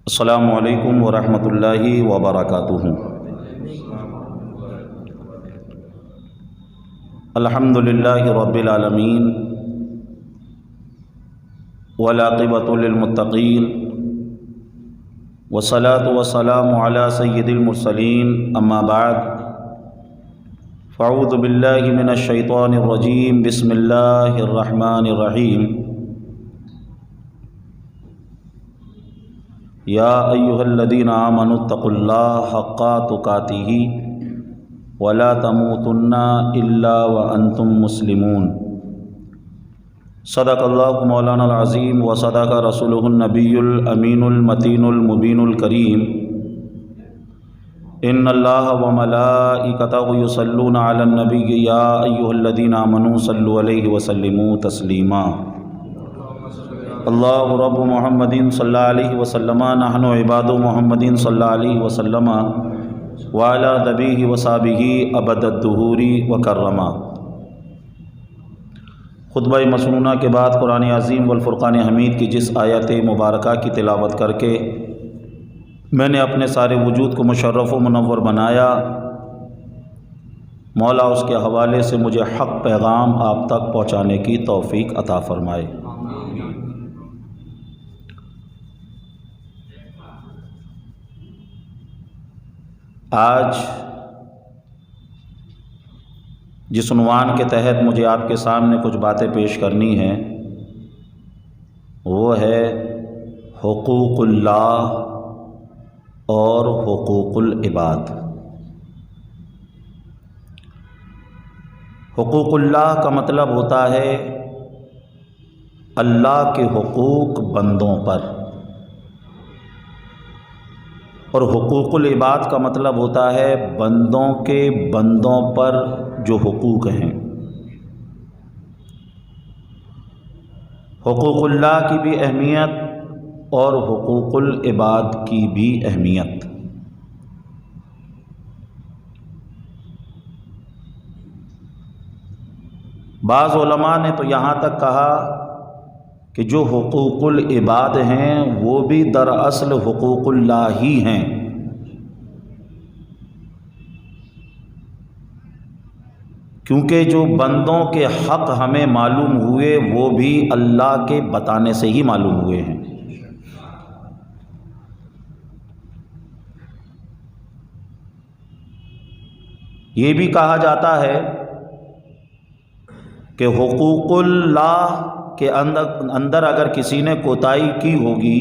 السلام علیکم ورحمۃ اللہ وبرکاتہ۔ الحمد للہ رب العالمین والعاقبۃ للمتقین والصلاة والسلام علی سید المرسلین، اما بعد فاعوذ باللہ من الشیطان الرجیم، بسم اللہ الرحمن الرحیم۔ یا ایھا الذین آمنوا اتقوا اللہ حق تقاتہ ولا تموتن الا وانتم مسلمون۔ صدق اللہ مولانا العظیم وصدق رسولہ النبی الامین المتین المبین الکریم۔ ان اللہ وملائکتہ یصلون علی النبی یا ایھا الذین آمنوا صلوا علیہ وسلموا تسلیما۔ اللہ رب محمد صلی اللہ علیہ وسلم، نحن عباد محمد صلی اللہ علیہ وسلم وعلی نبیہ وصحبہ ابد الدہور وکرما۔ خطبہ مسنونہ کے بعد قرآن عظیم والفرقان حمید کی جس آیت مبارکہ کی تلاوت کر کے میں نے اپنے سارے وجود کو مشرف و منور بنایا، مولا اس کے حوالے سے مجھے حق پیغام آپ تک پہنچانے کی توفیق عطا فرمائے۔ آج جس عنوان کے تحت مجھے آپ کے سامنے کچھ باتیں پیش کرنی ہیں وہ ہے حقوق اللہ اور حقوق العباد۔ حقوق اللہ کا مطلب ہوتا ہے اللہ کے حقوق بندوں پر، اور حقوق العباد کا مطلب ہوتا ہے بندوں کے بندوں پر جو حقوق ہیں۔ حقوق اللہ کی بھی اہمیت اور حقوق العباد کی بھی اہمیت۔ بعض علماء نے تو یہاں تک کہا کہ جو حقوق العباد ہیں وہ بھی دراصل حقوق اللہ ہی ہیں، کیونکہ جو بندوں کے حق ہمیں معلوم ہوئے وہ بھی اللہ کے بتانے سے ہی معلوم ہوئے ہیں۔ یہ بھی کہا جاتا ہے کہ حقوق اللہ کے اندر اگر کسی نے کوتاہی کی ہوگی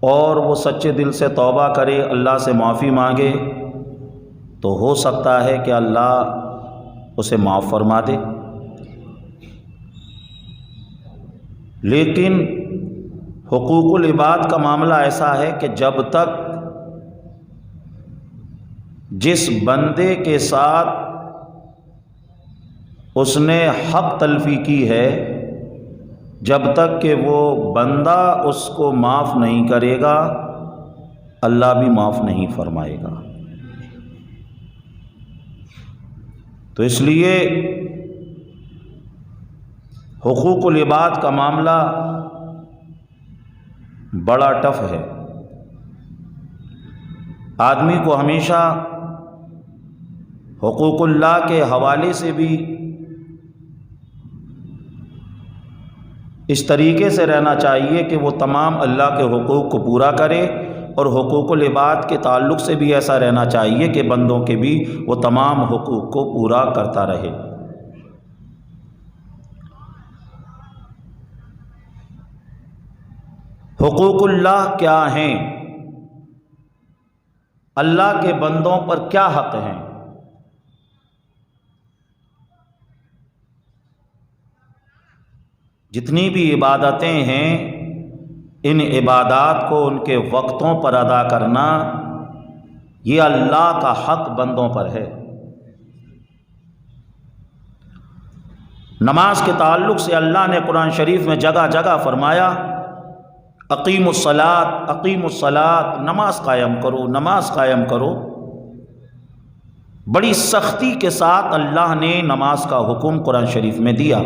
اور وہ سچے دل سے توبہ کرے، اللہ سے معافی مانگے، تو ہو سکتا ہے کہ اللہ اسے معاف فرما دے۔ لیکن حقوق العباد کا معاملہ ایسا ہے کہ جب تک جس بندے کے ساتھ اس نے حق تلفی کی ہے، جب تک کہ وہ بندہ اس کو معاف نہیں کرے گا اللہ بھی معاف نہیں فرمائے گا۔ تو اس لیے حقوق العباد کا معاملہ بڑا ٹف ہے۔ آدمی کو ہمیشہ حقوق اللہ کے حوالے سے بھی اس طریقے سے رہنا چاہیے کہ وہ تمام اللہ کے حقوق کو پورا کرے، اور حقوق العباد کے تعلق سے بھی ایسا رہنا چاہیے کہ بندوں کے بھی وہ تمام حقوق کو پورا کرتا رہے۔ حقوق اللہ کیا ہیں؟ اللہ کے بندوں پر کیا حق ہیں؟ جتنی بھی عبادتیں ہیں، ان عبادات کو ان کے وقتوں پر ادا کرنا یہ اللہ کا حق بندوں پر ہے۔ نماز کے تعلق سے اللہ نے قرآن شریف میں جگہ جگہ فرمایا اقیموا الصلاۃ اقیموا الصلاۃ، نماز قائم کرو، نماز قائم کرو۔ بڑی سختی کے ساتھ اللہ نے نماز کا حکم قرآن شریف میں دیا۔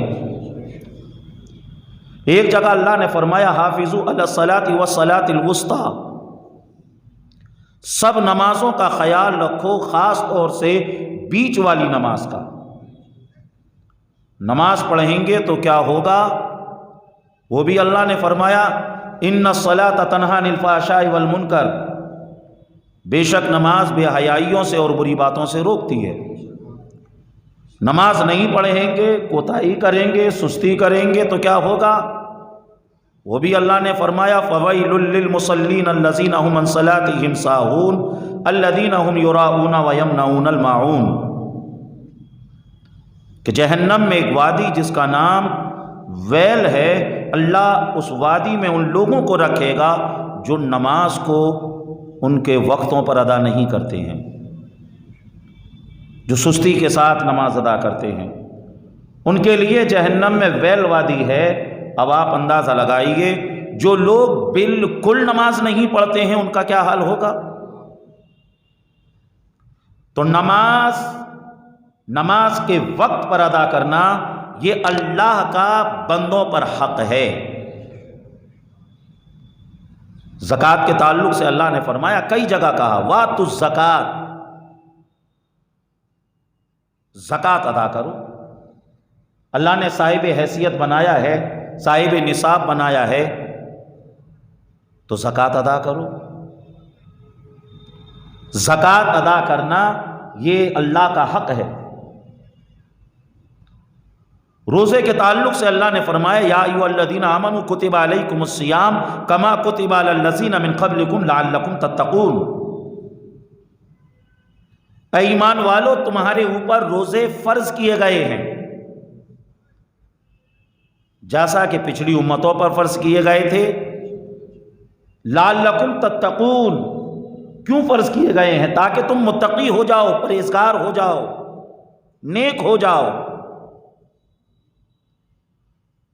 ایک جگہ اللہ نے فرمایا حافظوا علی الصلاۃ والصلاۃ الوسطی، سب نمازوں کا خیال رکھو، خاص طور سے بیچ والی نماز کا۔ نماز پڑھیں گے تو کیا ہوگا؟ وہ بھی اللہ نے فرمایا ان الصلاۃ تنہی عن الفحشاء والمنکر، بے شک نماز بے حیائیوں سے اور بری باتوں سے روکتی ہے۔ نماز نہیں پڑھیں گے، کوتاہی کریں گے، سستی کریں گے تو کیا ہوگا؟ وہ بھی اللہ نے فرمایا فویل للمصلین الذین هم عن صلاتهم ساہون الذین هم یراؤون ویمنعون الماعون، کہ جہنم میں ایک وادی جس کا نام ویل ہے، اللہ اس وادی میں ان لوگوں کو رکھے گا جو نماز کو ان کے وقتوں پر ادا نہیں کرتے ہیں، جو سستی کے ساتھ نماز ادا کرتے ہیں، ان کے لیے جہنم میں ویل وادی ہے۔ اب آپ اندازہ لگائیے جو لوگ بالکل نماز نہیں پڑھتے ہیں ان کا کیا حال ہوگا؟ تو نماز کے وقت پر ادا کرنا یہ اللہ کا بندوں پر حق ہے۔ زکوٰۃ کے تعلق سے اللہ نے فرمایا، کئی جگہ کہا وَآتُوا الزَّکَاۃَ، زکوٰۃ ادا کرو۔ اللہ نے صاحب حیثیت بنایا ہے، صاحب نصاب بنایا ہے تو زکوٰۃ ادا کرو۔ زکوٰۃ ادا کرنا یہ اللہ کا حق ہے۔ روزے کے تعلق سے اللہ نے فرمایا یا ایھا الذین آمنوا کتب علیکم الصیام کما کتب علی الذین من قبلکم لعلکم تتقون، اے ایمان والو تمہارے اوپر روزے فرض کیے گئے ہیں جیسا کہ پچھلی امتوں پر فرض کیے گئے تھے۔ لعلکم تتقون، کیوں فرض کیے گئے ہیں؟ تاکہ تم متقی ہو جاؤ، پرہیزگار ہو جاؤ، نیک ہو جاؤ۔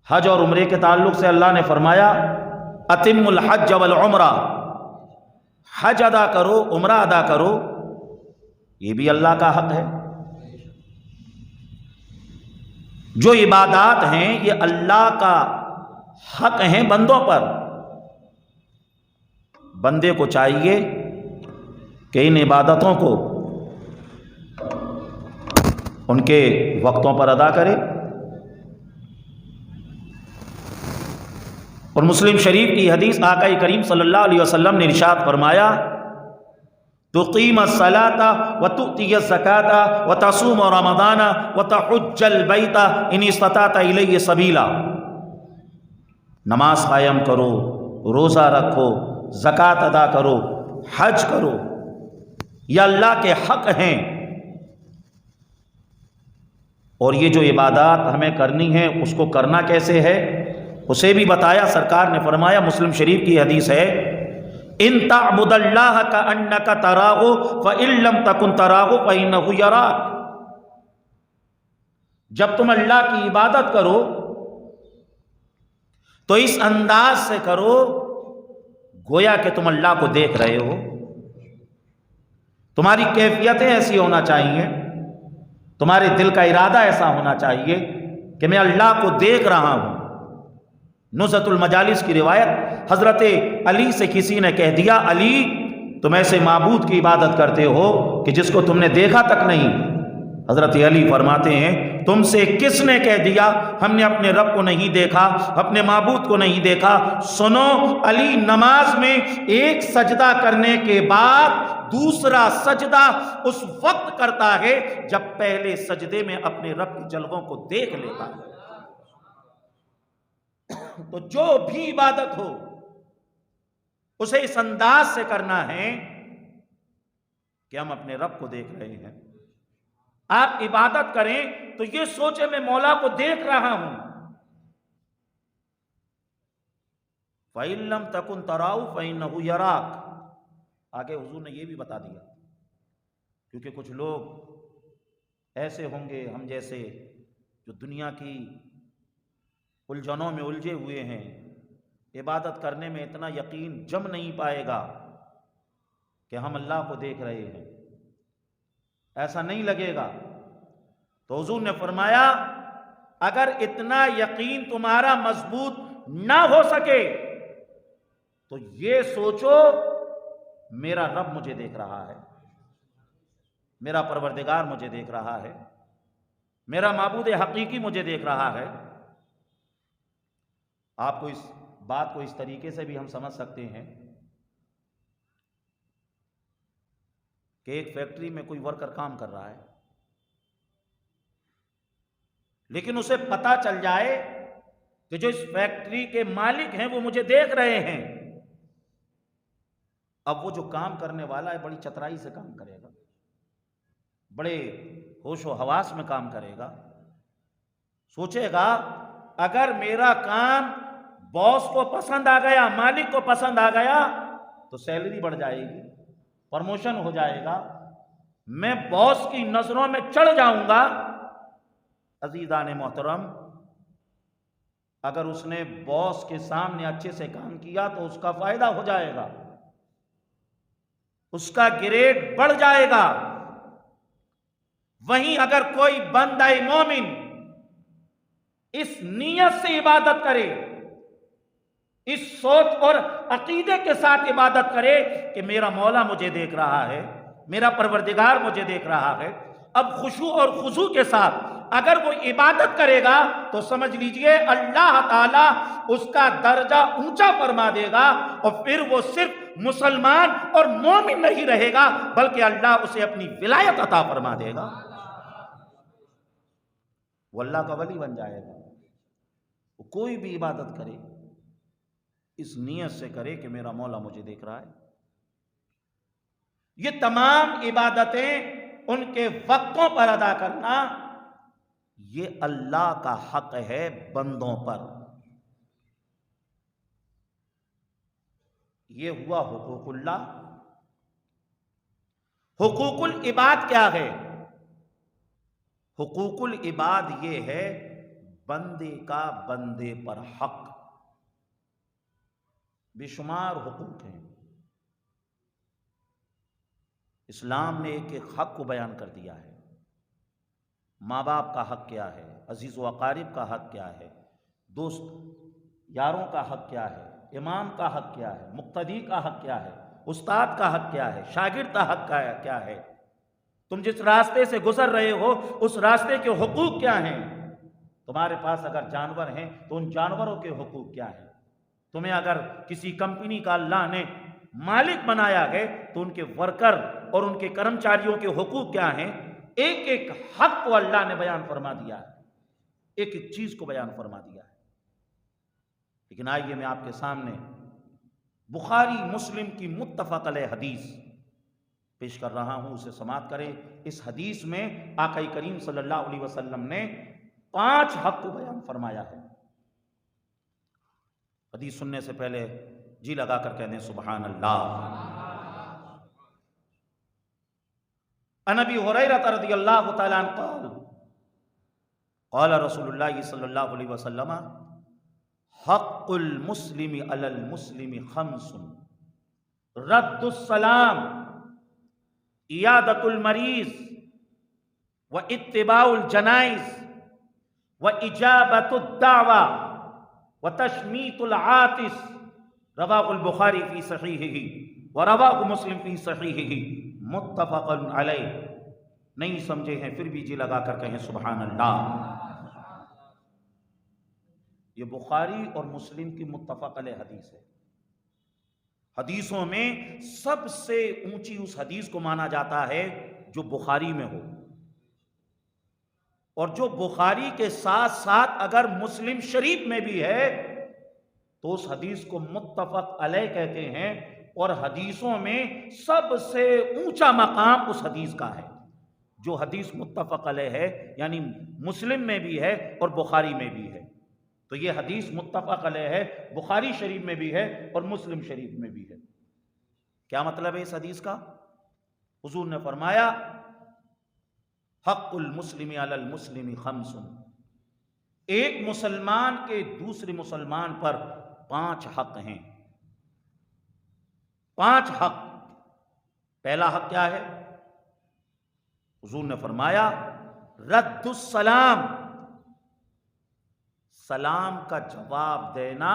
حج اور عمرے کے تعلق سے اللہ نے فرمایا اتم الحج والعمرہ، حج ادا کرو، عمرہ ادا کرو، یہ بھی اللہ کا حق ہے۔ جو عبادات ہیں یہ اللہ کا حق ہیں بندوں پر۔ بندے کو چاہیے کہ ان عبادتوں کو ان کے وقتوں پر ادا کرے۔ اور مسلم شریف کی حدیث آقا کریم صلی اللہ علیہ وسلم نے ارشاد فرمایا تقیم الصلاۃ وتؤتی الزکاۃ وتصوم رمضان وتحج البیت ان استطعت الیہ سبیلا، نماز قائم کرو، روزہ رکھو، زکوٰۃ ادا کرو، حج کرو، یہ اللہ کے حق ہیں۔ اور یہ جو عبادات ہمیں کرنی ہیں اس کو کرنا کیسے ہے اسے بھی بتایا۔ سرکار نے فرمایا، مسلم شریف کی حدیث ہے ان تعبد اللہ کأنک تراہ فإن لم تکن تراہ فإنہ یراک، جب تم اللہ کی عبادت کرو تو اس انداز سے کرو گویا کہ تم اللہ کو دیکھ رہے ہو۔ تمہاری کیفیتیں ایسی ہونا چاہیے، تمہارے دل کا ارادہ ایسا ہونا چاہیے کہ میں اللہ کو دیکھ رہا ہوں۔ نزہۃ المجالس کی روایت، حضرت علی سے کسی نے کہہ دیا علی تم ایسے معبود کی عبادت کرتے ہو کہ جس کو تم نے دیکھا تک نہیں۔ حضرت علی فرماتے ہیں تم سے کس نے کہہ دیا ہم نے اپنے رب کو نہیں دیکھا، اپنے معبود کو نہیں دیکھا؟ سنو، علی نماز میں ایک سجدہ کرنے کے بعد دوسرا سجدہ اس وقت کرتا ہے جب پہلے سجدے میں اپنے رب کی جلووں کو دیکھ لیتا ہے۔ تو جو بھی عبادت ہو اسے اس انداز سے کرنا ہے کہ ہم اپنے رب کو دیکھ رہے ہیں۔ آپ عبادت کریں تو یہ سوچیں میں مولا کو دیکھ رہا ہوں۔ فَإِن لَّمْ تَكُن تَرَاهُ فَإِنَّهُ يَرَاكَ، آگے حضور نے یہ بھی بتا دیا، کیونکہ کچھ لوگ ایسے ہوں گے ہم جیسے جو دنیا کی الجھنوں میں الجھے ہوئے ہیں، عبادت کرنے میں اتنا یقین جم نہیں پائے گا کہ ہم اللہ کو دیکھ رہے ہیں، ایسا نہیں لگے گا۔ تو حضور نے فرمایا اگر اتنا یقین تمہارا مضبوط نہ ہو سکے تو یہ سوچو میرا رب مجھے دیکھ رہا ہے، میرا پروردگار مجھے دیکھ رہا ہے، میرا معبود حقیقی مجھے دیکھ رہا ہے۔ آپ کو اس بات کو اس طریقے سے بھی ہم سمجھ سکتے ہیں کہ ایک فیکٹری میں کوئی ورکر کام کر رہا ہے، لیکن اسے پتا چل جائے کہ جو اس فیکٹری کے مالک ہیں وہ مجھے دیکھ رہے ہیں، اب وہ جو کام کرنے والا ہے بڑی چترائی سے کام کرے گا، بڑے ہوش و حواس میں کام کرے گا، سوچے گا اگر میرا کام باس کو پسند آ گیا، مالک کو پسند آ گیا تو سیلری بڑھ جائے گی، پروموشن ہو جائے گا، میں باس کی نظروں میں چڑھ جاؤں گا۔ عزیزان محترم، اگر اس نے باس کے سامنے اچھے سے کام کیا تو اس کا فائدہ ہو جائے گا، اس کا گریڈ بڑھ جائے گا۔ وہیں اگر کوئی بندہ مومن اس نیت سے عبادت کرے، اس سوچ اور عقیدے کے ساتھ عبادت کرے کہ میرا مولا مجھے دیکھ رہا ہے، میرا پروردگار مجھے دیکھ رہا ہے، اب خشوع اور خضوع کے ساتھ اگر وہ عبادت کرے گا تو سمجھ لیجئے اللہ تعالیٰ اس کا درجہ اونچا فرما دے گا، اور پھر وہ صرف مسلمان اور مومن نہیں رہے گا بلکہ اللہ اسے اپنی ولایت عطا فرما دے گا، وہ اللہ کا ولی بن جائے گا۔ وہ کوئی بھی عبادت کرے اس نیت سے کرے کہ میرا مولا مجھے دیکھ رہا ہے۔ یہ تمام عبادتیں ان کے وقتوں پر ادا کرنا یہ اللہ کا حق ہے بندوں پر۔ یہ ہوا حقوق اللہ۔ حقوق العباد کیا ہے؟ حقوق العباد یہ ہے بندے کا بندے پر حق، بے شمار حقوق ہیں۔ اسلام نے ایک ایک حق کو بیان کر دیا ہے۔ ماں باپ کا حق کیا ہے، عزیز و اقارب کا حق کیا ہے، دوست یاروں کا حق کیا ہے، امام کا حق کیا ہے، مقتدی کا حق کیا ہے، استاد کا حق کیا ہے، شاگرد کا حق کیا ہے، تم جس راستے سے گزر رہے ہو اس راستے کے حقوق کیا ہیں، تمہارے پاس اگر جانور ہیں تو ان جانوروں کے حقوق کیا ہیں، تمہیں اگر کسی کمپنی کا اللہ نے مالک بنایا ہے تو ان کے ورکر اور ان کے کرمچاریوں کے حقوق کیا ہیں۔ ایک ایک حق کو اللہ نے بیان فرما دیا ہے، ایک ایک چیز کو بیان فرما دیا ہے۔ لیکن آئیے میں آپ کے سامنے بخاری مسلم کی متفق علیہ حدیث پیش کر رہا ہوں، اسے سماعت کریں۔ اس حدیث میں آقا کریم صلی اللہ علیہ وسلم نے 5 حق کو بیان فرمایا ہے۔ حدیث سننے سے پہلے جی لگا کر کہہ دیں سبحان اللہ۔ عن ابی ہریرہ رضی اللہ تعالی عنہ قال قال رسول اللہ صلی اللہ علیہ وسلم حق المسلم علی المسلم 5: رد السلام، عیادۃ المریض، واتباع الجنائز، واجابۃ الدعوہ، وتشمیت العاطس۔ رواہ البخاری فی صحیحہ ورواہ مسلم فی صحیحہ متفق علیہ۔ نہیں سمجھے ہیں پھر بھی جی لگا کر کہیں سبحان اللہ۔ یہ بخاری اور مسلم کی متفق علیہ حدیث ہے۔ حدیثوں میں سب سے اونچی اس حدیث کو مانا جاتا ہے جو بخاری میں ہو، اور جو بخاری کے ساتھ ساتھ اگر مسلم شریف میں بھی ہے تو اس حدیث کو متفق علیہ کہتے ہیں، اور حدیثوں میں سب سے اونچا مقام اس حدیث کا ہے۔ جو حدیث متفق علیہ ہے یعنی مسلم میں بھی ہے اور بخاری میں بھی ہے، تو یہ حدیث متفق علیہ ہے، بخاری شریف میں بھی ہے اور مسلم شریف میں بھی ہے۔ کیا مطلب ہے اس حدیث کا؟ حضور نے فرمایا حق المسلم علی المسلم 5: ایک مسلمان کے دوسرے مسلمان پر 5 حق ہیں۔ 5 حق۔ پہلا حق کیا ہے؟ حضور نے فرمایا رد السلام، سلام کا جواب دینا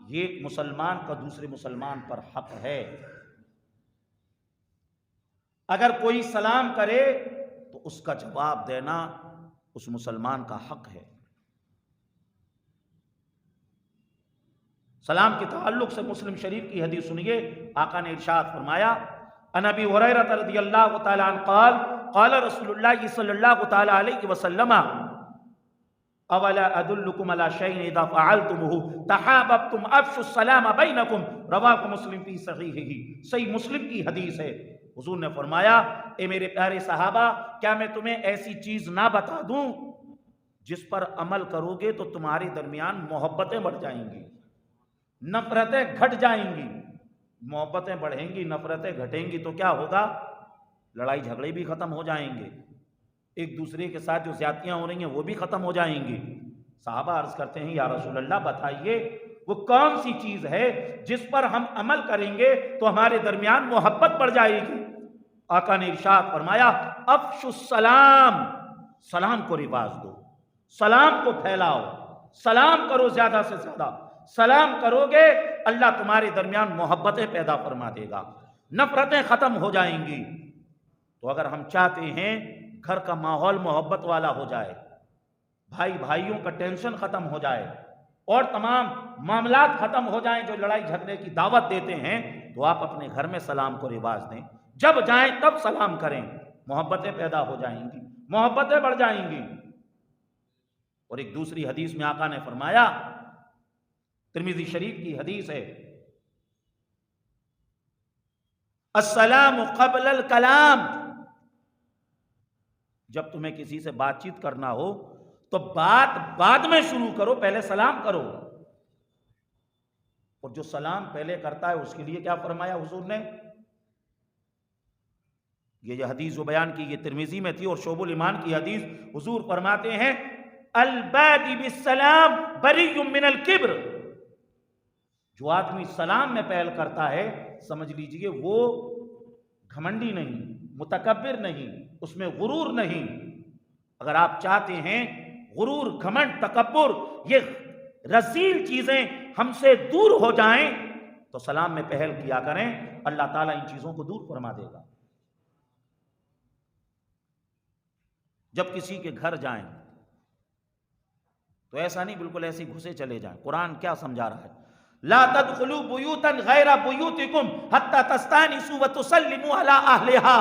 یہ ایک مسلمان کا دوسرے مسلمان پر حق ہے۔ اگر کوئی سلام کرے تو اس کا جواب دینا اس مسلمان کا حق ہے۔ سلام کے تعلق سے مسلم شریف کی حدیث سنیے، آقا نے ارشاد فرمایا، عن ابی ہریرہ رضی اللہ تعالی عنہ قال قال رسول اللہ صلی اللہ تعالی علیہ وسلم اولا ادلکم علی شیء اذا فعلتموہ تحاببتم افشوا السلام بینکم، رواہ مسلم فی صحیحہ، صحیح مسلم کی حدیث ہے۔ حضور نے فرمایا، اے میرے پیارے صحابہ، کیا میں تمہیں ایسی چیز نہ بتا دوں جس پر عمل کرو گے تو تمہارے درمیان محبتیں بڑھ جائیں گی، نفرتیں گھٹ جائیں گی۔ محبتیں بڑھیں گی، نفرتیں گھٹیں گی تو کیا ہوگا؟ لڑائی جھگڑے بھی ختم ہو جائیں گے، ایک دوسرے کے ساتھ جو زیادتیاں ہو رہی ہیں وہ بھی ختم ہو جائیں گی۔ صحابہ عرض کرتے ہیں، یا رسول اللہ بتائیے وہ کون سی چیز ہے جس پر ہم عمل کریں گے تو ہمارے درمیان محبت بڑھ جائے گی؟ آقا نے ارشاد فرمایا، افشوا السلام، سلام کو رواج دو، سلام کو پھیلاؤ، سلام کرو زیادہ سے زیادہ۔ سلام کرو گے اللہ تمہارے درمیان محبتیں پیدا فرما دے گا، نفرتیں ختم ہو جائیں گی۔ تو اگر ہم چاہتے ہیں گھر کا ماحول محبت والا ہو جائے، بھائی بھائیوں کا ٹینشن ختم ہو جائے اور تمام معاملات ختم ہو جائیں جو لڑائی جھگڑے کی دعوت دیتے ہیں، تو آپ اپنے گھر میں سلام کو رواج دیں، جب جائیں تب سلام کریں، محبتیں پیدا ہو جائیں گی، محبتیں بڑھ جائیں گی۔ اور ایک دوسری حدیث میں آقا نے فرمایا، ترمذی شریف کی حدیث ہے، السلام قبل الکلام، جب تمہیں کسی سے بات چیت کرنا ہو تو بات بعد میں شروع کرو، پہلے سلام کرو۔ اور جو سلام پہلے کرتا ہے اس کے لیے کیا فرمایا حضور نے؟ یہ جو حدیث جو بیان کی یہ ترمذی میں تھی اور شعب الایمان کی حدیث، حضور فرماتے ہیں، البادی بالسلام بری من الکبر، جو آدمی سلام میں پہل کرتا ہے سمجھ لیجئے وہ گھمنڈی نہیں، متکبر نہیں، اس میں غرور نہیں۔ اگر آپ چاہتے ہیں غرور، گھمنڈ، تکبر، یہ رذیل چیزیں ہم سے دور ہو جائیں تو سلام میں پہل کیا کریں، اللہ تعالیٰ ان چیزوں کو دور فرما دے گا۔ جب کسی کے گھر جائیں تو ایسا نہیں بالکل ایسے گھسے چلے جائیں۔ قرآن کیا سمجھا رہا ہے؟ لا تدخلوا بیوتا غیر بیوتکم حتی تستانسوا وتسلموا علی اہلہا،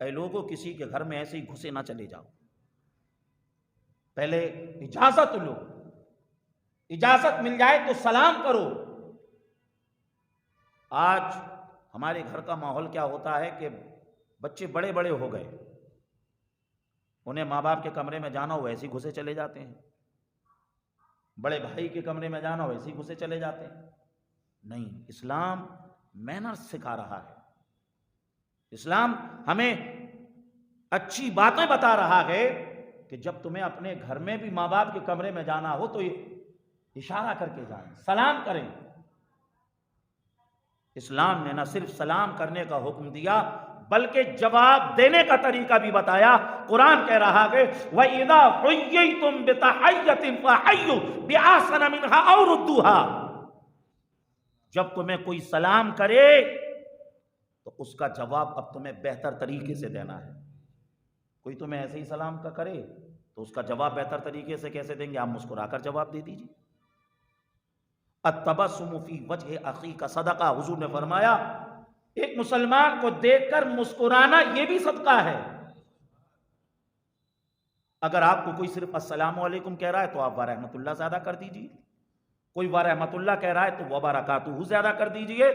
اے لوگوں کسی کے گھر میں ایسے ہی گھسے نہ چلے جاؤ، پہلے اجازت لو، اجازت مل جائے تو سلام کرو۔ آج ہمارے گھر کا ماحول کیا ہوتا ہے کہ بچے بڑے بڑے ہو گئے، انہیں ماں باپ کے کمرے میں جانا ہو ایسے ہی گھسے چلے جاتے ہیں، بڑے بھائی کے کمرے میں جانا ہو ایسے ہی گھسے چلے جاتے ہیں۔ نہیں، اسلام مینرز سکھا رہا ہے، اسلام ہمیں اچھی باتیں بتا رہا ہے کہ جب تمہیں اپنے گھر میں بھی ماں باپ کے کمرے میں جانا ہو تو اشارہ کر کے جائیں، سلام کریں۔ اسلام نے نہ صرف سلام کرنے کا حکم دیا بلکہ جواب دینے کا طریقہ بھی بتایا۔ قرآن کہہ رہا ہے وَإِذَا حُيِّيتُم بِتَحِيَّةٍ فَحَيُّوا بِأَحْسَنَ مِنْهَا أَوْ رُدُّوهَا، جب تمہیں کوئی سلام کرے تو اس کا جواب اب تمہیں بہتر طریقے سے دینا ہے۔ کوئی تمہیں ایسے ہی سلام کا کرے تو اس کا جواب بہتر طریقے سے کیسے دیں گے؟ آپ مسکرا کر جواب دے دیجیے۔ التبسم فی وجہ اخیک صدقہ، حضور نے فرمایا ایک مسلمان کو دیکھ کر مسکرانا یہ بھی صدقہ ہے۔ اگر آپ کو کوئی صرف السلام علیکم کہہ رہا ہے تو آپ ورحمۃ اللہ زیادہ کر دیجیے، کوئی ورحمۃ اللہ کہہ رہا ہے تو وبرکاتہ زیادہ کر دیجیے۔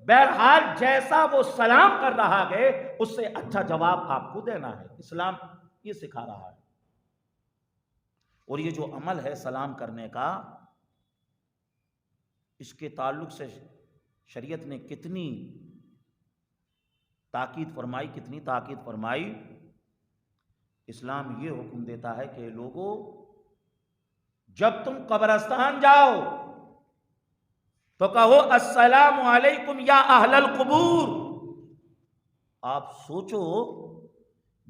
بہرحال جیسا وہ سلام کر رہا ہے اس سے اچھا جواب آپ کو دینا ہے، اسلام یہ سکھا رہا ہے۔ اور یہ جو عمل ہے سلام کرنے کا، اس کے تعلق سے شریعت نے کتنی تاکید فرمائی، کتنی تاکید فرمائی۔ اسلام یہ حکم دیتا ہے کہ لوگوں جب تم قبرستان جاؤ تو کہو السلام علیکم یا اہل القبور۔ آپ سوچو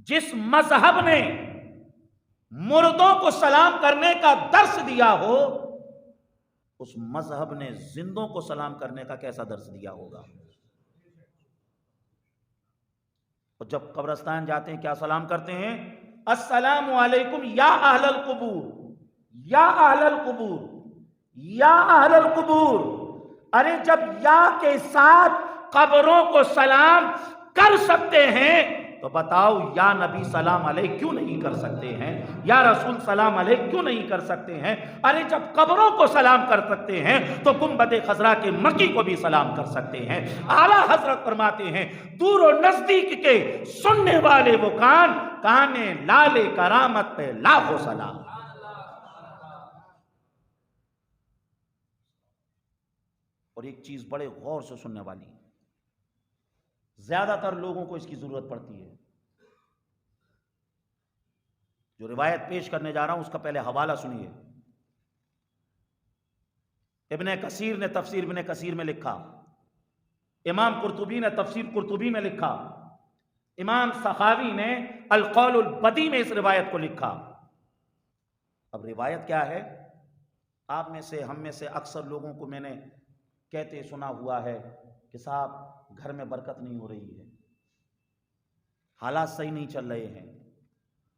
جس مذہب نے مردوں کو سلام کرنے کا درس دیا ہو، اس مذہب نے زندوں کو سلام کرنے کا کیسا درس دیا ہوگا؟ اور جب قبرستان جاتے ہیں کیا سلام کرتے ہیں؟ السلام علیکم یا اہل القبور، یا اہل القبور، یا اہل القبور۔ ارے جب یا کے ساتھ قبروں کو سلام کر سکتے ہیں تو بتاؤ یا نبی سلام علیہ کیوں نہیں کر سکتے ہیں؟ یا رسول سلام علیہ کیوں نہیں کر سکتے ہیں؟ ارے جب قبروں کو سلام کر سکتے ہیں تو گنبد خضرا کے مکی کو بھی سلام کر سکتے ہیں۔ اعلیٰ حضرت فرماتے ہیں دور و نزدیک کے سننے والے وہ کان لال کرامت پہ لاکھوں سلام۔ اور ایک چیز بڑے غور سے سننے والی، زیادہ تر لوگوں کو اس کی ضرورت پڑتی ہے۔ جو روایت پیش کرنے جا رہا ہوں اس کا پہلے حوالہ سنیے۔ ابن کثیر نے تفسیر ابن کثیر میں لکھا، امام قرطبی نے تفسیر قرطبی میں لکھا، امام سخاوی نے القول البدی میں اس روایت کو لکھا۔ اب روایت کیا ہے؟ آپ میں سے ہم میں سے اکثر لوگوں کو میں نے کہتے سنا ہوا ہے کہ صاحب گھر میں برکت نہیں ہو رہی ہے، حالات صحیح نہیں چل رہے ہیں،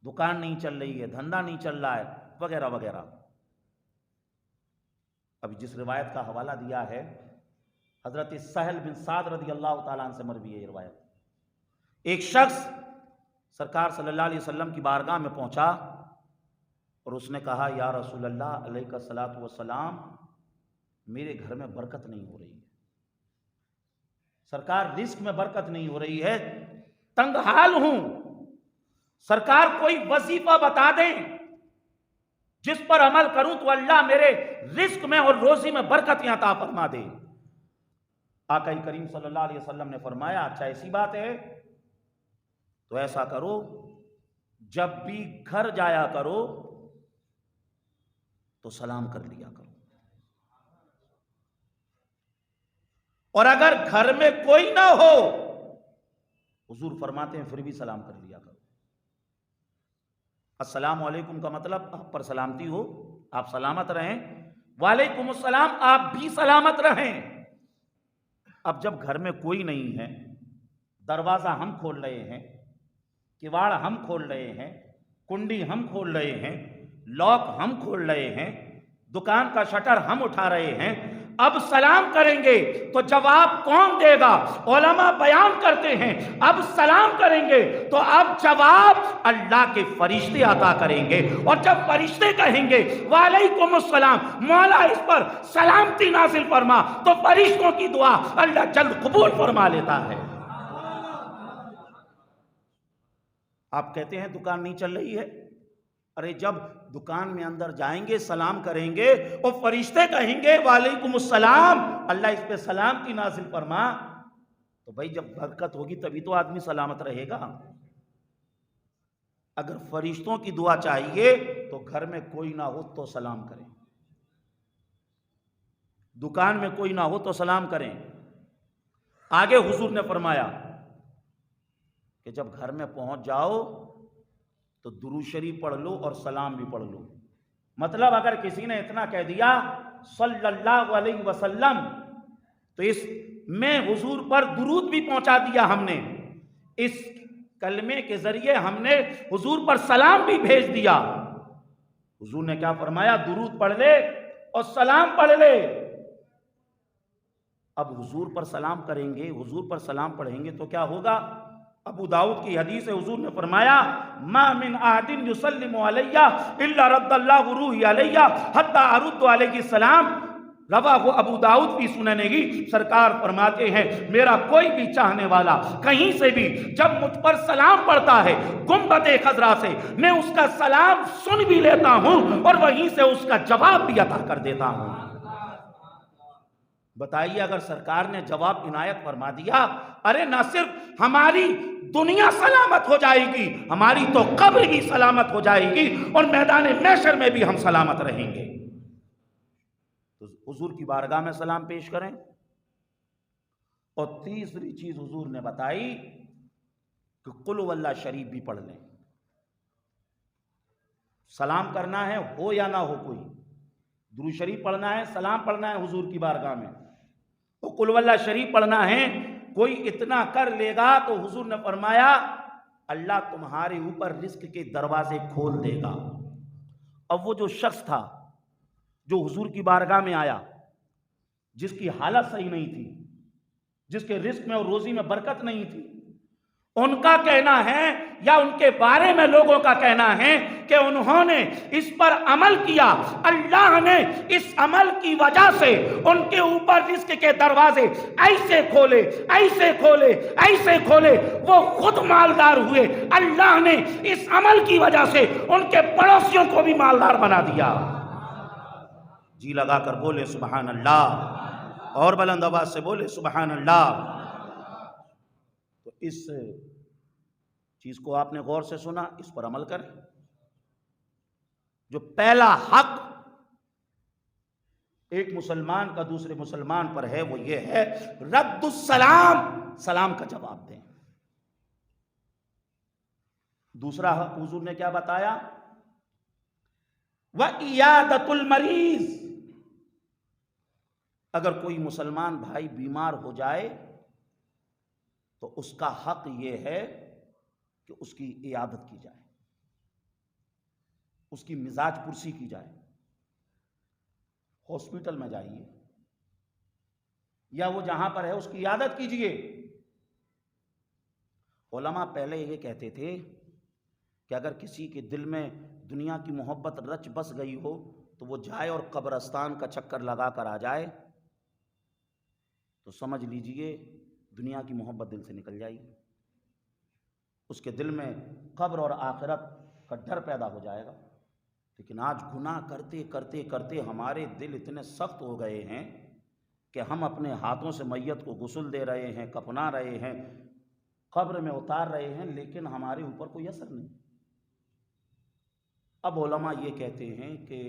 دکان نہیں چل رہی ہے، دھندا نہیں چل رہا ہے، وغیرہ وغیرہ۔ اب جس روایت کا حوالہ دیا ہے حضرت سہل بن سعد رضی اللہ تعالیٰ عنہ سے مروی ہے یہ روایت۔ ایک شخص سرکار صلی اللہ علیہ وسلم کی بارگاہ میں پہنچا اور اس نے کہا یا رسول اللہ علیہ الصلوۃ والسلام، میرے گھر میں برکت نہیں ہو رہی ہے، سرکار رزق میں برکت نہیں ہو رہی ہے، تنگ حال ہوں، سرکار کوئی وظیفہ بتا دیں جس پر عمل کروں تو اللہ میرے رزق میں اور روزی میں برکت عطا فرما دے۔ آقا کریم صلی اللہ علیہ وسلم نے فرمایا اچھا ایسی بات ہے تو ایسا کرو، جب بھی گھر جایا کرو تو سلام کر لیا کرو، اور اگر گھر میں کوئی نہ ہو حضور فرماتے ہیں پھر بھی سلام کر لیا کرو۔ السلام علیکم کا مطلب آپ پر سلامتی ہو، آپ سلامت رہیں، وعلیکم السلام آپ بھی سلامت رہیں۔ اب جب گھر میں کوئی نہیں ہے، دروازہ ہم کھول رہے ہیں، کواڑ ہم کھول رہے ہیں، کنڈی ہم کھول رہے ہیں، لاک ہم کھول رہے ہیں، دکان کا شٹر ہم اٹھا رہے ہیں، اب سلام کریں گے تو جواب کون دے گا؟ علماء بیان کرتے ہیں اب سلام کریں گے تو اب جواب اللہ کے فرشتے عطا کریں گے، اور جب فرشتے کہیں گے وعلیکم السلام، مولا اس پر سلامتی نازل فرما، تو فرشتوں کی دعا اللہ جلد قبول فرما لیتا ہے۔ آپ کہتے ہیں دکان نہیں چل رہی ہے، ارے جب دکان میں اندر جائیں گے سلام کریں گے اور فرشتے کہیں گے وعلیکم السلام، اللہ اس پہ سلامتی نازل فرما، تو بھائی جب برکت ہوگی تبھی تو آدمی سلامت رہے گا۔ اگر فرشتوں کی دعا چاہیے تو گھر میں کوئی نہ ہو تو سلام کریں، دکان میں کوئی نہ ہو تو سلام کریں۔ آگے حضور نے فرمایا کہ جب گھر میں پہنچ جاؤ تو درود شریف پڑھ لو اور سلام بھی پڑھ لو۔ مطلب اگر کسی نے اتنا کہہ دیا صلی اللہ علیہ وسلم تو اس میں حضور پر درود بھی پہنچا دیا ہم نے، اس کلمے کے ذریعے ہم نے حضور پر سلام بھی بھیج دیا۔ حضور نے کیا فرمایا؟ درود پڑھ لے اور سلام پڑھ لے۔ اب حضور پر سلام کریں گے، حضور پر سلام پڑھیں گے تو کیا ہوگا؟ ابو داؤد کی حدیث ہے، حضور نے فرمایا ما من احد یسلم علی الا رد اللہ روحی علی حتی ارد علیہ السلام، رواہ ابو داؤد کی سننگی۔ سرکار فرماتے ہیں میرا کوئی بھی چاہنے والا کہیں سے بھی جب مجھ پر سلام پڑھتا ہے گنبد خضرا سے، میں اس کا سلام سن بھی لیتا ہوں اور وہیں سے اس کا جواب بھی عطا کر دیتا ہوں۔ بتائیے اگر سرکار نے جواب عنایت فرما دیا، ارے نہ صرف ہماری دنیا سلامت ہو جائے گی، ہماری تو قبر بھی سلامت ہو جائے گی اور میدان محشر میں بھی ہم سلامت رہیں گے۔ تو حضور کی بارگاہ میں سلام پیش کریں۔ اور تیسری چیز حضور نے بتائی کہ قل هو اللہ شریف بھی پڑھ لیں۔ سلام کرنا ہے ہو یا نہ ہو، کوئی درود شریف پڑھنا ہے، سلام پڑھنا ہے حضور کی بارگاہ میں، تو قل واللہ شریف پڑھنا ہے، کوئی اتنا کر لے گا تو حضور نے فرمایا اللہ تمہارے اوپر رزق کے دروازے کھول دے گا۔ اب وہ جو شخص تھا جو حضور کی بارگاہ میں آیا، جس کی حالت صحیح نہیں تھی، جس کے رزق میں اور روزی میں برکت نہیں تھی، ان کا کہنا ہے یا ان کے بارے میں لوگوں کا کہنا ہے کہ انہوں نے اس پر عمل کیا، اللہ نے اس عمل کی وجہ سے ان کے اوپر رزق کے دروازے ایسے کھولے ایسے کھولے ایسے کھولے، وہ خود مالدار ہوئے، اللہ نے اس عمل کی وجہ سے ان کے پڑوسیوں کو بھی مالدار بنا دیا۔ جی لگا کر بولے سبحان اللہ، اور بلند آواز سے بولے سبحان اللہ۔ تو اس چیز کو آپ نے غور سے سنا، اس پر عمل کریں۔ جو پہلا حق ایک مسلمان کا دوسرے مسلمان پر ہے وہ یہ ہے رد السلام، سلام کا جواب دیں۔ دوسرا حق حضور نے کیا بتایا؟ وَعِيَادَةُ الْمَرِيضِ، اگر کوئی مسلمان بھائی بیمار ہو جائے تو اس کا حق یہ ہے کہ اس کی عیادت کی جائے، اس کی مزاج پرسی کی جائے۔ ہاسپٹل میں جائیے یا وہ جہاں پر ہے اس کی عیادت کیجئے۔ علماء پہلے یہ کہتے تھے کہ اگر کسی کے دل میں دنیا کی محبت رچ بس گئی ہو تو وہ جائے اور قبرستان کا چکر لگا کر آ جائے تو سمجھ لیجئے دنیا کی محبت دل سے نکل جائے گی، اس کے دل میں قبر اور آخرت کا ڈر پیدا ہو جائے گا۔ لیکن آج گناہ کرتے کرتے کرتے ہمارے دل اتنے سخت ہو گئے ہیں کہ ہم اپنے ہاتھوں سے میت کو غسل دے رہے ہیں، کفنا رہے ہیں، قبر میں اتار رہے ہیں، لیکن ہمارے اوپر کوئی اثر نہیں۔ اب علماء یہ کہتے ہیں کہ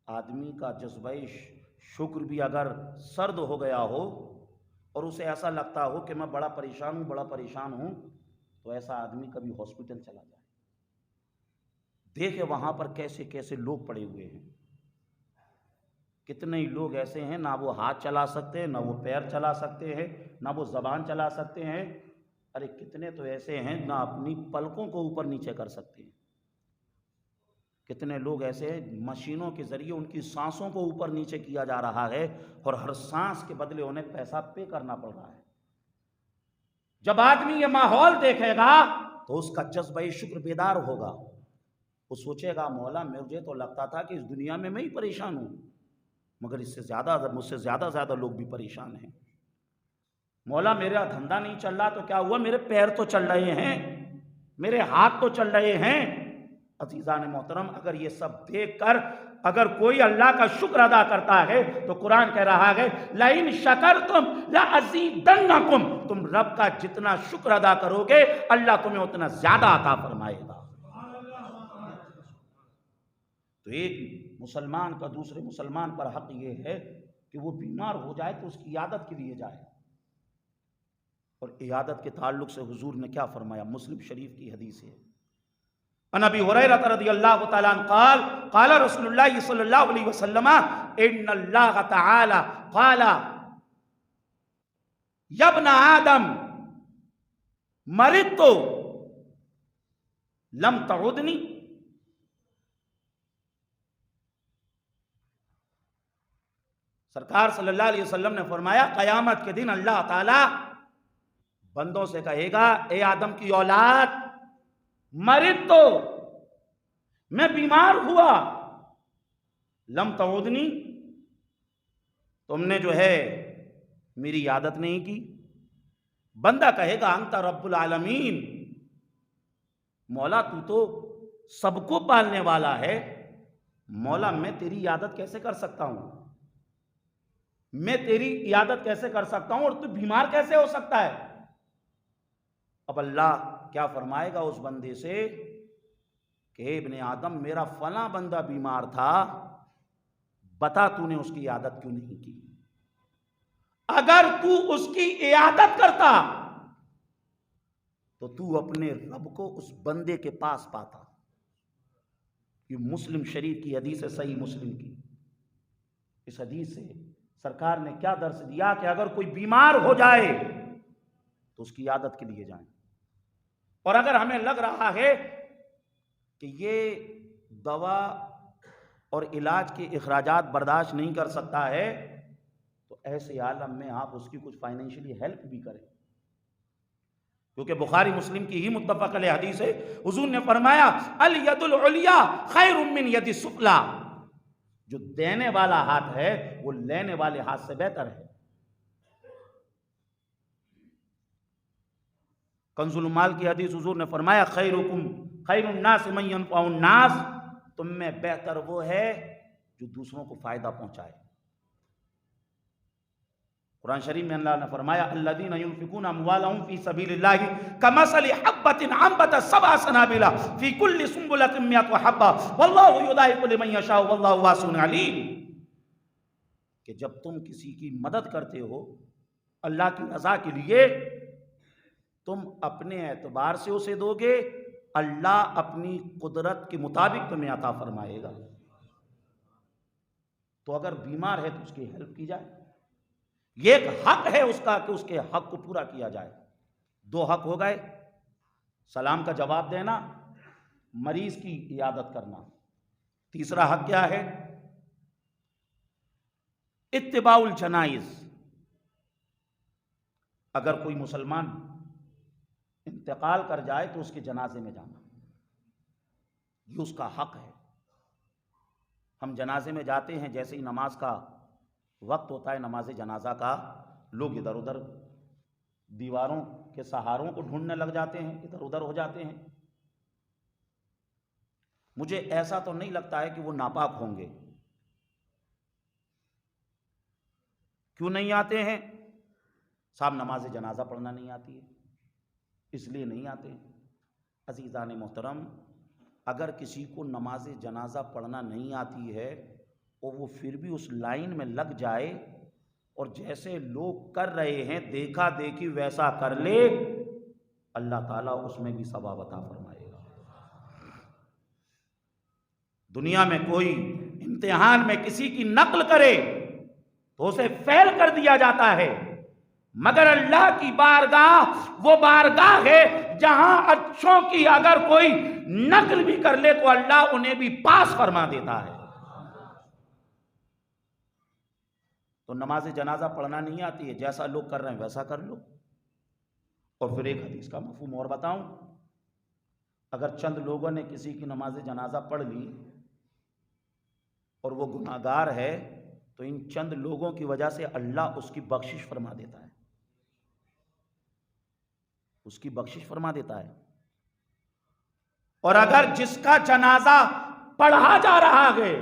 آدمی کا جذبہ شکر بھی اگر سرد ہو گیا ہو اور اسے ایسا لگتا ہو کہ میں بڑا پریشان ہوں تو ایسا آدمی کبھی ہاسپٹل چلا جائے، دیکھے وہاں پر کیسے کیسے لوگ پڑے ہوئے ہیں۔ کتنے ہی لوگ ایسے ہیں نہ وہ ہاتھ چلا سکتے ہیں، نہ وہ پیر چلا سکتے ہیں، نہ وہ زبان چلا سکتے ہیں۔ ارے کتنے تو ایسے ہیں نہ اپنی پلکوں کو اوپر نیچے کر سکتے ہیں۔ کتنے لوگ ایسے ہیں مشینوں کے ذریعے ان کی سانسوں کو اوپر نیچے کیا جا رہا ہے اور ہر سانس کے بدلے انہیں پیسہ پے کرنا پڑ رہا ہے۔ جب آدمی یہ ماحول دیکھے گا تو اس کا جذبہ شکر بیدار ہوگا، وہ سوچے گا مولا مجھے تو لگتا تھا کہ اس دنیا میں ہی پریشان ہوں، مگر مجھ سے زیادہ لوگ بھی پریشان ہیں۔ مولا میرا دھندا نہیں چل رہا تو کیا ہوا، میرے پیر تو چل رہے ہیں، میرے ہاتھ تو چل رہے ہیں۔ عزیزان محترم، اگر یہ سب دیکھ کر اگر کوئی اللہ کا شکر ادا کرتا ہے تو قرآن کہہ رہا ہے لَإِن شَكَرْتُمْ لَأَزِيدَنَّكُمْ، تم رب کا جتنا شکر ادا کرو گے اللہ تمہیں اتنا زیادہ عطا فرمائے گا۔ تو ایک مسلمان کا دوسرے مسلمان پر حق یہ ہے کہ وہ بیمار ہو جائے تو اس کی عیادت کے لیے جائے۔ اور عیادت کے تعلق سے حضور نے کیا فرمایا؟ مسلم شریف کی حدیث ہے، عن ابی ہریرہ رضی اللہ تعالیٰ عنہ قال قال رسول اللہ صلی اللہ علیہ وسلم ان اللہ تعالی قال یا ابن آدم مرضت لم تعدنی، سرکار صلی اللہ علیہ وسلم نے فرمایا قیامت کے دن اللہ تعالی بندوں سے کہے گا اے آدم کی اولاد، مرض تو میں بیمار ہوا، لم تعودنی، تم نے جو ہے میری عیادت نہیں کی۔ بندہ کہے گا انت رب العالمین، مولا تو سب کو پالنے والا ہے، مولا میں تیری عیادت کیسے کر سکتا ہوں، میں تیری عیادت کیسے کر سکتا ہوں اور تو بیمار کیسے ہو سکتا ہے؟ اب اللہ کیا فرمائے گا اس بندے سے کہ ابن آدم میرا فلاں بندہ بیمار تھا، بتا تو نے اس کی عیادت کیوں نہیں کی؟ اگر تو اس کی عیادت کرتا تو تو اپنے رب کو اس بندے کے پاس پاتا۔ یہ مسلم شریف کی حدیث ہے، صحیح مسلم کی. اس حدیث سے سرکار نے کیا درس دیا کہ اگر کوئی بیمار ہو جائے تو اس کی عیادت کے لیے جائیں، اور اگر ہمیں لگ رہا ہے کہ یہ دوا اور علاج کے اخراجات برداشت نہیں کر سکتا ہے تو ایسے عالم میں آپ اس کی کچھ فائنینشلی ہیلپ بھی کریں، کیونکہ بخاری مسلم کی ہی متفق علیہ حدیث ہے. حضور نے فرمایا الید العلیا خیر من ید السفلی، جو دینے والا ہاتھ ہے وہ لینے والے ہاتھ سے بہتر ہے. کنز المال کی حدیث حضور نے فرمایا خیرکم خیر الناس من ینفع الناس، تم میں بہتر وہ ہے جو دوسروں کو فائدہ پہنچائے. قرآن شریف میں اللہ نے فرمایا الذین ينفقون اموالهم فی سبیل اللہ کمثل حبۃ انبتت سبع سنابل فی کل سنبلۃ مئۃ حبۃ واللہ یضاعف لمن یشاء واللہ واسع علیم، کہ جب تم کسی کی مدد کرتے ہو اللہ کی رضا کے لیے، تم اپنے اعتبار سے اسے دو گے، اللہ اپنی قدرت کے مطابق تمہیں عطا فرمائے گا. تو اگر بیمار ہے تو اس کی ہیلپ کی جائے. یہ ایک حق ہے اس کا کہ اس کے حق کو پورا کیا جائے. 2 حق ہو گئے، سلام کا جواب دینا، مریض کی عیادت کرنا. تیسرا حق کیا ہے؟ اتباع الجنائز. اگر کوئی مسلمان انتقال کر جائے تو اس کے جنازے میں جانا، یہ اس کا حق ہے. ہم جنازے میں جاتے ہیں، جیسے ہی نماز کا وقت ہوتا ہے نماز جنازہ کا، لوگ ادھر ادھر دیواروں کے سہاروں کو ڈھونڈنے لگ جاتے ہیں، ادھر ادھر ہو جاتے ہیں. مجھے ایسا تو نہیں لگتا ہے کہ وہ ناپاک ہوں گے. کیوں نہیں آتے ہیں؟ صاحب نماز جنازہ پڑھنا نہیں آتی ہے، اس لیے نہیں آتے. عزیزان محترم، اگر کسی کو نماز جنازہ پڑھنا نہیں آتی ہے اور وہ پھر بھی اس لائن میں لگ جائے اور جیسے لوگ کر رہے ہیں دیکھا دیکھی ویسا کر لے، اللہ تعالیٰ اس میں بھی ثواب عطا فرمائے گا. دنیا میں کوئی امتحان میں کسی کی نقل کرے تو اسے فیل کر دیا جاتا ہے، مگر اللہ کی بارگاہ وہ بارگاہ ہے جہاں اچھوں کی اگر کوئی نقل بھی کر لے تو اللہ انہیں بھی پاس فرما دیتا ہے. تو نماز جنازہ پڑھنا نہیں آتی ہے، جیسا لوگ کر رہے ہیں ویسا کر لو. اور پھر ایک حدیث کا مفہوم اور بتاؤں، اگر چند لوگوں نے کسی کی نماز جنازہ پڑھ لی اور وہ گناہگار ہے تو ان چند لوگوں کی وجہ سے اللہ اس کی بخشش فرما دیتا ہے، اس کی بخشش فرما دیتا ہے. اور اگر جس کا جنازہ پڑھا جا رہا ہے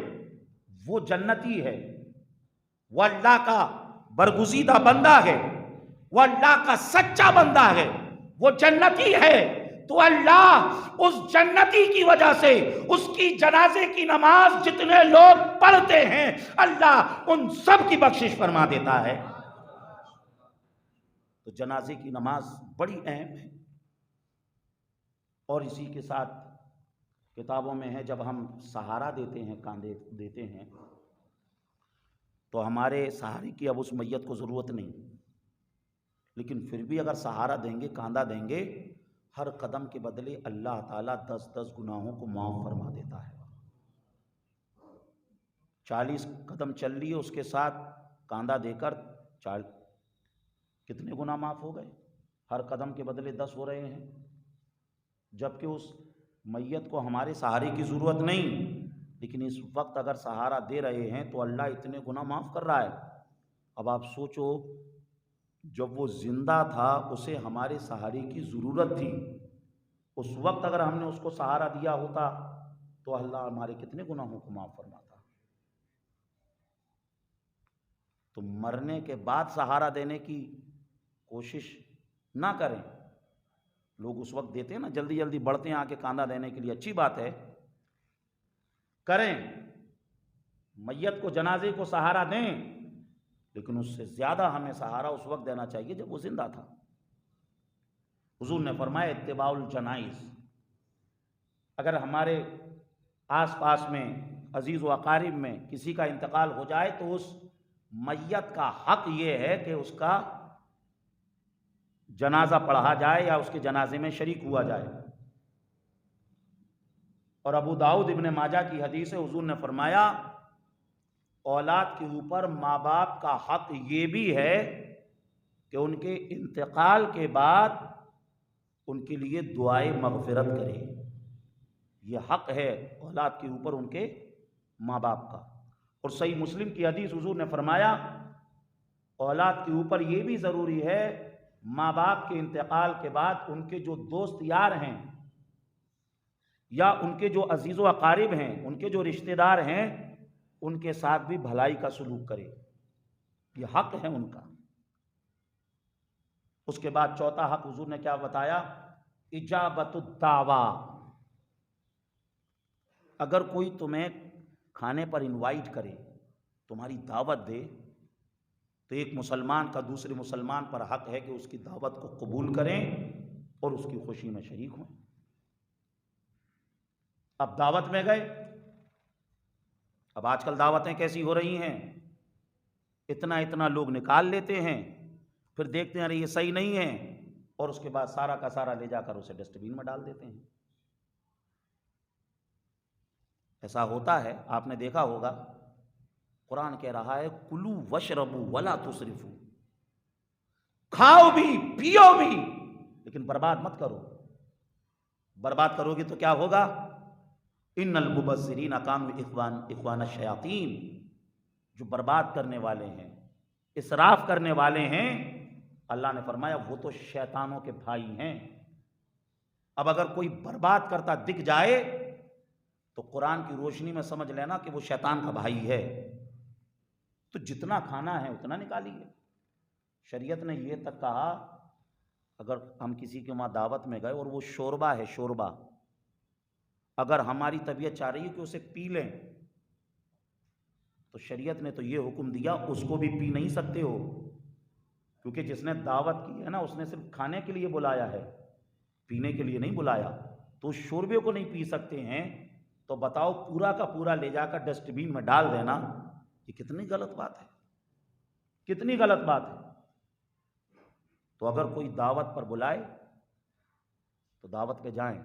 وہ جنتی ہے، وہ اللہ کا برگزیدہ بندہ ہے، وہ اللہ کا سچا بندہ ہے، وہ جنتی ہے، تو اللہ اس جنتی کی وجہ سے اس کی جنازے کی نماز جتنے لوگ پڑھتے ہیں اللہ ان سب کی بخشش فرما دیتا ہے. تو جنازے کی نماز بڑی اہم ہے. اور اسی کے ساتھ کتابوں میں ہے جب ہم سہارا دیتے ہیں، کاندھے دیتے ہیں، تو ہمارے سہارے کی اب اس میت کو ضرورت نہیں، لیکن پھر بھی اگر سہارا دیں گے، کاندھا دیں گے، ہر قدم کے بدلے اللہ تعالیٰ 10 گناہوں کو معاف فرما دیتا ہے. 40 قدم چل لیے اس کے ساتھ کاندھا دے کر کتنے گناہ معاف ہو گئے؟ ہر قدم کے بدلے 10 ہو رہے ہیں. جبکہ اس میت کو ہمارے سہارے کی ضرورت نہیں، لیکن اس وقت اگر سہارا دے رہے ہیں تو اللہ اتنے گناہ معاف کر رہا ہے. اب آپ سوچو، جب وہ زندہ تھا اسے ہمارے سہارے کی ضرورت تھی، اس وقت اگر ہم نے اس کو سہارا دیا ہوتا تو اللہ ہمارے کتنے گناہوں کو معاف فرماتا. تو مرنے کے بعد سہارا دینے کی کوشش نہ کریں. لوگ اس وقت دیتے ہیں نا، جلدی جلدی بڑھتے ہیں آ کے کاندھا دینے کے لیے، اچھی بات ہے کریں، میت کو جنازے کو سہارا دیں، لیکن اس سے زیادہ ہمیں سہارا اس وقت دینا چاہیے جب وہ زندہ تھا. حضور نے فرمایا اتباع الجنائز. اگر ہمارے آس پاس میں عزیز و اقارب میں کسی کا انتقال ہو جائے تو اس میت کا حق یہ ہے کہ اس کا جنازہ پڑھا جائے یا اس کے جنازے میں شریک ہوا جائے۔ اور ابو داؤد ابن ماجہ کی حدیث ہے، حضور نے فرمایا اولاد کے اوپر ماں باپ کا حق یہ بھی ہے کہ ان کے انتقال کے بعد ان کے لیے دعائے مغفرت کرے۔ یہ حق ہے اولاد کے اوپر ان کے ماں باپ کا۔ اور صحیح مسلم کی حدیث، حضور نے فرمایا اولاد کے اوپر یہ بھی ضروری ہے ماں باپ کے انتقال کے بعد ان کے جو دوست یار ہیں یا ان کے جو عزیز و اقارب ہیں، ان کے جو رشتہ دار ہیں، ان کے ساتھ بھی بھلائی کا سلوک کرے۔ یہ حق ہے ان کا۔ اس کے بعد چوتھا حق حضور نے کیا بتایا؟ اجابت الدعویٰ۔ اگر کوئی تمہیں کھانے پر انوائٹ کرے، تمہاری دعوت دے، تو ایک مسلمان کا دوسرے مسلمان پر حق ہے کہ اس کی دعوت کو قبول کریں اور اس کی خوشی میں شریک ہوں۔ اب دعوت میں گئے، اب آج کل دعوتیں کیسی ہو رہی ہیں، اتنا لوگ نکال لیتے ہیں، پھر دیکھتے ہیں ارے یہ صحیح نہیں ہے، اور اس کے بعد سارا کا سارا لے جا کر اسے ڈسٹ بین میں ڈال دیتے ہیں۔ ایسا ہوتا ہے، آپ نے دیکھا ہوگا، قرآن کہہ رہا ہے کلو وشربو ولا تسرفو، کھاؤ بھی پیو بھی لیکن برباد مت کرو۔ برباد کرو گے تو کیا ہوگا؟ ان المبذرین کانوا اخوان الشیاطین، جو برباد کرنے والے ہیں، اسراف کرنے والے ہیں، اللہ نے فرمایا وہ تو شیطانوں کے بھائی ہیں۔ اب اگر کوئی برباد کرتا دکھ جائے تو قرآن کی روشنی میں سمجھ لینا کہ وہ شیطان کا بھائی ہے۔ تو جتنا کھانا ہے اتنا نکالیے۔ شریعت نے یہ تک کہا اگر ہم کسی کے وہاں دعوت میں گئے اور وہ شوربہ ہے، شوربہ، اگر ہماری طبیعت چاہ رہی ہے کہ اسے پی لیں تو شریعت نے تو یہ حکم دیا اس کو بھی پی نہیں سکتے ہو، کیونکہ جس نے دعوت کی ہے نا اس نے صرف کھانے کے لیے بلایا ہے، پینے کے لیے نہیں بلایا، تو اس شوربے کو نہیں پی سکتے ہیں، تو بتاؤ پورا کا پورا لے جا کر ڈسٹ بین میں ڈال دینا، یہ کتنی غلط بات ہے، کتنی غلط بات ہے۔ تو اگر کوئی دعوت پر بلائے تو دعوت پہ جائیں۔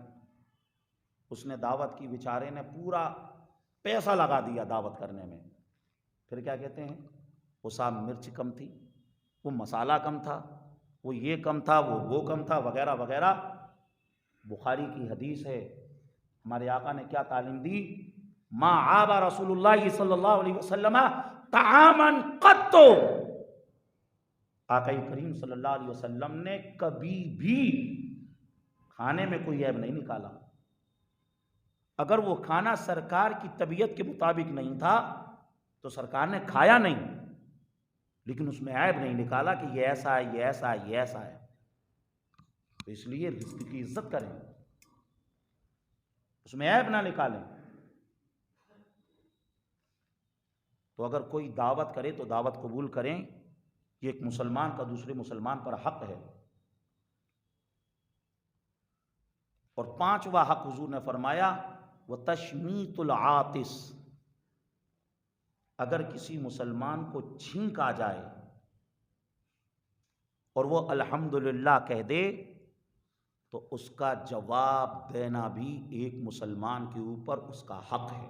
اس نے دعوت کی، بیچارے نے پورا پیسہ لگا دیا دعوت کرنے میں، پھر کیا کہتے ہیں وہ صاحب مرچ کم تھی، وہ مسالہ کم تھا، وہ یہ کم تھا، وہ کم تھا، وغیرہ وغیرہ۔ بخاری کی حدیث ہے، ہمارے آقا نے کیا تعلیم دی؟ ما عاب رسول اللہ صلی اللہ علیہ وسلم طعاما قط، آقا کریم صلی اللہ علیہ وسلم نے کبھی بھی کھانے میں کوئی عیب نہیں نکالا۔ اگر وہ کھانا سرکار کی طبیعت کے مطابق نہیں تھا تو سرکار نے کھایا نہیں، لیکن اس میں عیب نہیں نکالا کہ یہ ایسا ہے، یہ ایسا ہے، یہ ایسا ہے۔ تو اس لیے رزق کی عزت کریں، اس میں عیب نہ نکالیں۔ تو اگر کوئی دعوت کرے تو دعوت قبول کریں، یہ ایک مسلمان کا دوسرے مسلمان پر حق ہے۔ اور پانچواں حق حضور نے فرمایا وَتَشْمِيتُ الْعَاطِسِ، اگر کسی مسلمان کو چھینک آ جائے اور وہ الحمدللہ کہہ دے تو اس کا جواب دینا بھی ایک مسلمان کے اوپر اس کا حق ہے۔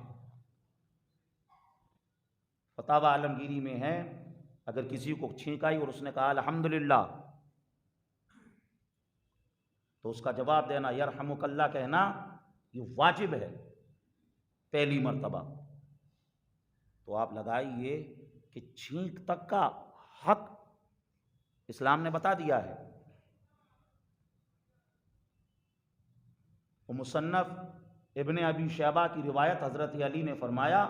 فتاوی عالمگیری میں ہے، اگر کسی کو چھینک آئی اور اس نے کہا الحمدللہ تو اس کا جواب دینا یرحمک اللہ کہنا یہ واجب ہے پہلی مرتبہ۔ تو آپ لگائیے کہ چھینک تک کا حق اسلام نے بتا دیا ہے۔ وہ مصنف ابن ابی شیبہ کی روایت، حضرت علی نے فرمایا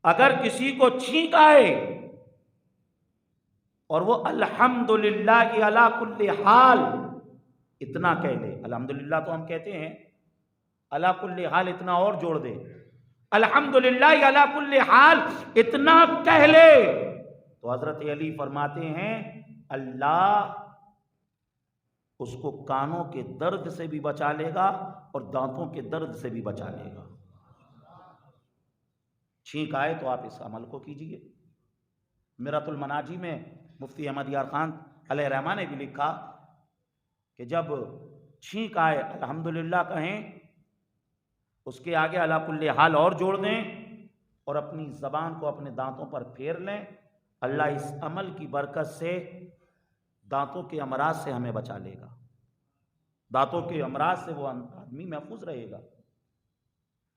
اگر کسی کو چھینک آئے اور وہ الحمدللہ علی کل حال اتنا کہہ لے، الحمدللہ تو ہم کہتے ہیں، علی کل حال اتنا اور جوڑ دے، الحمدللہ علی کل حال اتنا کہہ لے، تو حضرت علی فرماتے ہیں اللہ اس کو کانوں کے درد سے بھی بچا لے گا اور دانتوں کے درد سے بھی بچا لے گا۔ چھینک آئے تو آپ اس عمل کو کیجئے۔ مرۃ المناجی میں مفتی احمد یار خان علیہ رحمہ نے بھی لکھا کہ جب چھینک آئے الحمدللہ کہیں، اس کے آگے علی کل حال اور جوڑ دیں اور اپنی زبان کو اپنے دانتوں پر پھیر لیں۔ اللہ اس عمل کی برکت سے دانتوں کے امراض سے ہمیں بچا لے گا، دانتوں کے امراض سے وہ آدمی محفوظ رہے گا۔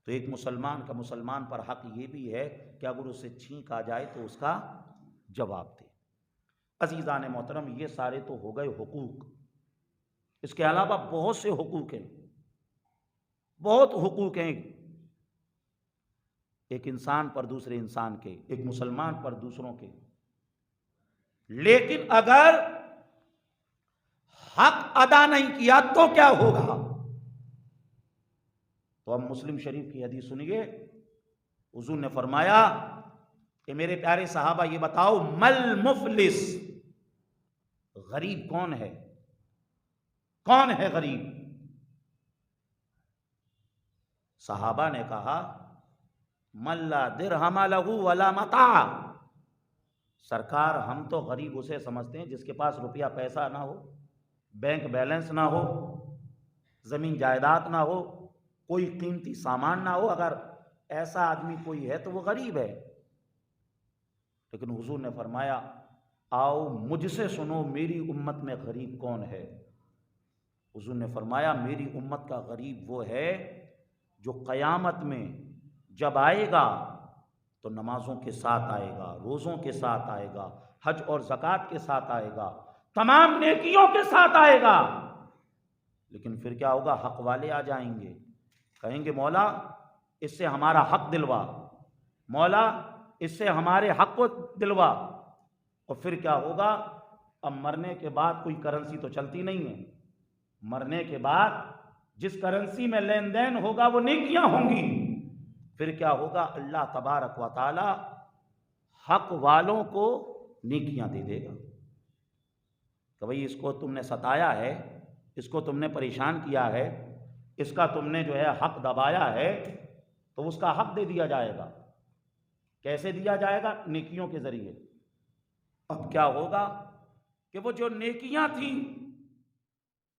تو ایک مسلمان کا مسلمان پر حق یہ بھی ہے کہ اگر اسے چھینک آ جائے تو اس کا جواب دے۔ عزیزان محترم، یہ سارے تو ہو گئے حقوق، اس کے علاوہ بہت سے حقوق ہیں، بہت حقوق ہیں، ایک انسان پر دوسرے انسان کے، ایک مسلمان پر دوسروں کے۔ لیکن اگر حق ادا نہیں کیا تو کیا ہوگا؟ تو ہم مسلم شریف کی حدیث سنیے۔ حضور نے فرمایا کہ میرے پیارے صحابہ یہ بتاؤ، مل مفلس، غریب کون ہے؟ کون ہے غریب؟ صحابہ نے کہا من لا درہم لہ ولا متاع۔ سرکار ہم تو غریب اسے سمجھتے ہیں جس کے پاس روپیہ پیسہ نہ ہو، بینک بیلنس نہ ہو، زمین جائیداد نہ ہو، کوئی قیمتی سامان نہ ہو۔ اگر ایسا آدمی کوئی ہے تو وہ غریب ہے۔ لیکن حضور نے فرمایا آؤ مجھ سے سنو میری امت میں غریب کون ہے؟ حضور نے فرمایا میری امت کا غریب وہ ہے جو قیامت میں جب آئے گا تو نمازوں کے ساتھ آئے گا، روزوں کے ساتھ آئے گا، حج اور زکوٰۃ کے ساتھ آئے گا، تمام نیکیوں کے ساتھ آئے گا۔ لیکن پھر کیا ہوگا؟ حق والے آ جائیں گے، کہیں گے مولا اس سے ہمارا حق دلوا، مولا اس سے ہمارے حق کو دلوا۔ اور پھر کیا ہوگا؟ اب مرنے کے بعد کوئی کرنسی تو چلتی نہیں ہے، مرنے کے بعد جس کرنسی میں لین دین ہوگا وہ نیکیاں ہوں گی۔ پھر کیا ہوگا؟ اللہ تبارک و تعالی حق والوں کو نیکیاں دے دے گا کہ بھئی اس کو تم نے ستایا ہے، اس کو تم نے پریشان کیا ہے، اس کا تم نے جو ہے حق دبایا ہے، تو اس کا حق دے دیا جائے گا۔ کیسے دیا جائے گا؟ نیکیوں کے ذریعے۔ اب کیا ہوگا کہ وہ جو نیکیاں تھیں